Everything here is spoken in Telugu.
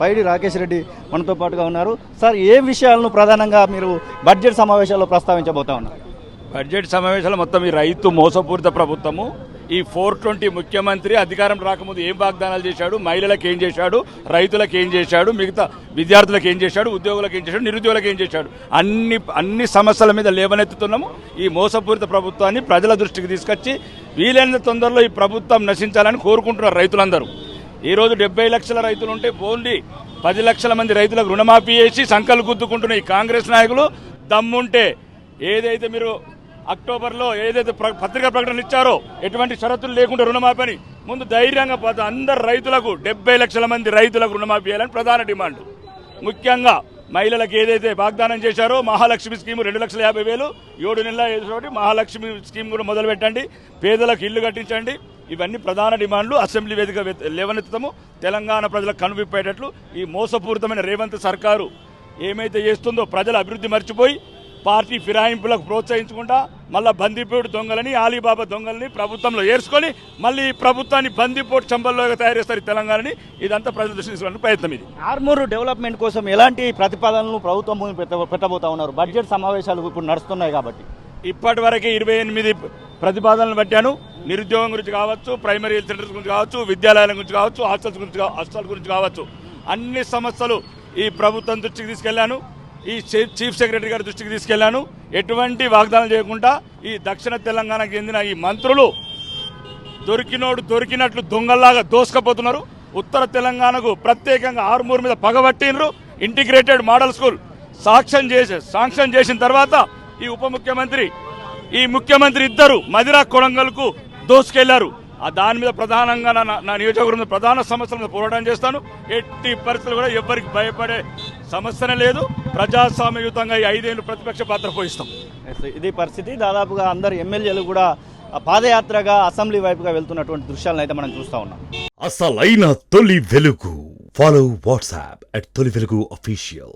పైడి రాకేష్ రెడ్డి మనతో పాటుగా ఉన్నారు. సార్, ఏ విషయాలను ప్రధానంగా మీరు బడ్జెట్ సమావేశాల్లో ప్రస్తావించబోతా ఉన్నారు? బడ్జెట్ సమావేశాలు మొత్తం ఈ రైతు మోసపూరిత ప్రభుత్వము, ఈ 420 ముఖ్యమంత్రి అధికారం రాకముందు ఏం వాగ్దానాలు చేశాడు, మహిళలకు ఏం చేశాడు, రైతులకు ఏం చేశాడు, మిగతా విద్యార్థులకు ఏం చేశాడు, ఉద్యోగులకు ఏం చేశాడు, నిరుద్యోగులకు ఏం చేశాడు, అన్ని సమస్యల మీద లేవనెత్తుతున్నాము. ఈ మోసపూరిత ప్రభుత్వాన్ని ప్రజల దృష్టికి తీసుకొచ్చి వీలైనంత తొందరలో ఈ ప్రభుత్వం నశించాలని కోరుకుంటున్నారు రైతులందరూ. ఈరోజు 70 లక్షల రైతులు ఉంటే ఓన్లీ 10 లక్షల మంది రైతులకు రుణమాఫీ చేసి సంకలు గుద్దుకుంటున్న ఈ కాంగ్రెస్ నాయకులు దమ్ముంటే ఏదైతే మీరు అక్టోబర్లో ఏదైతే పత్రికా ప్రకటనలు ఇచ్చారో ఎటువంటి షరతులు లేకుండా రుణమాఫీ అని ముందు ధైర్యంగా అందరు రైతులకు 70 లక్షల మంది రైతులకు రుణమాఫీ చేయాలని ప్రధాన డిమాండ్. ముఖ్యంగా మహిళలకు ఏదైతే వాగ్దానం చేశారో మహాలక్ష్మి స్కీమ్ 2,50,000 7 నెలల ఏదో మహాలక్ష్మి స్కీమ్ కూడా మొదలు పెట్టండి, పేదలకు ఇల్లు కట్టించండి. ఇవన్నీ ప్రధాన డిమాండ్లు అసెంబ్లీ వేదిక లేవనెత్తుతాము. తెలంగాణ ప్రజలకు కనువిప్పేటట్లు ఈ మోసపూరితమైన రేవంత్ సర్కారు ఏమైతే చేస్తుందో ప్రజల అభివృద్ధి మర్చిపోయి పార్టీ ఫిరాయింపులకు ప్రోత్సహించకుండా మళ్ళీ బందిపోటు దొంగలని ఆలీబాబా దొంగలని ప్రభుత్వంలో ఏర్చుకొని మళ్ళీ ఈ ప్రభుత్వాన్ని బందిపోటు చంబల్లో తయారు చేస్తారు తెలంగాణని. ఇదంతా ప్రజల దృష్టి తీసుకోవడానికి ప్రయత్నం. ఇది ఆర్మూరు డెవలప్మెంట్ కోసం ఎలాంటి ప్రతిపాదనలు ప్రభుత్వం పెట్టబోతా ఉన్నారు? బడ్జెట్ సమావేశాలు ఇప్పుడు నడుస్తున్నాయి కాబట్టి ఇప్పటి వరకే 28 ప్రతిపాదనలు పెట్టాను. నిరుద్యోగం గురించి కావచ్చు, ప్రైమరీ హెల్త్ సెంటర్స్ గురించి కావచ్చు, విద్యాలయాల గురించి కావచ్చు, హాస్టల్ గురించి కావచ్చు, అన్ని సమస్యలు ఈ ప్రభుత్వం దృష్టికి తీసుకెళ్లాను. ఈ చీఫ్ సెక్రటరీ గారి దృష్టికి తీసుకెళ్లాను. ఎటువంటి వాగ్దానం చేయకుండా ఈ దక్షిణ తెలంగాణకు చెందిన ఈ మంత్రులు దొరికినోడు దొరికినట్లు దొంగల్లాగా దోసుకపోతున్నారు. ఉత్తర తెలంగాణకు ప్రత్యేకంగా ఆర్మూర్ మీద పగబట్టినరు. ఇంటిగ్రేటెడ్ మోడల్ స్కూల్ శాంక్షన్ చేసిన తర్వాత ఈ ఉప ముఖ్యమంత్రి ఈ ముఖ్యమంత్రి ఇద్దరు మదిరా కొడంగల్కు దోసుకెళ్లారు. దాని మీద ప్రధానంగా నా నియోజకవర్గంలో ప్రధాన సమస్యల మీద పోరాటం చేస్తాను. ఎట్టి పరిస్థితులు కూడా ఎవరికి భయపడే సమస్యనే లేదు. ప్రజాస్వామ్యయుతంగా ఈ 5 ఏళ్ళు ప్రతిపక్ష పాత్ర పోయిస్తాం. ఇది పరిస్థితి. దాదాపుగా అందరు ఎమ్మెల్యేలు కూడా పాదయాత్రగా అసెంబ్లీ వైపుగా వెళ్తున్నటువంటి దృశ్యాలను అయితే మనం చూస్తా ఉన్నాం. అసలైన తొలి వెలుగు. ఫాలో వాట్సాప్ @తొలి వెలుగు official.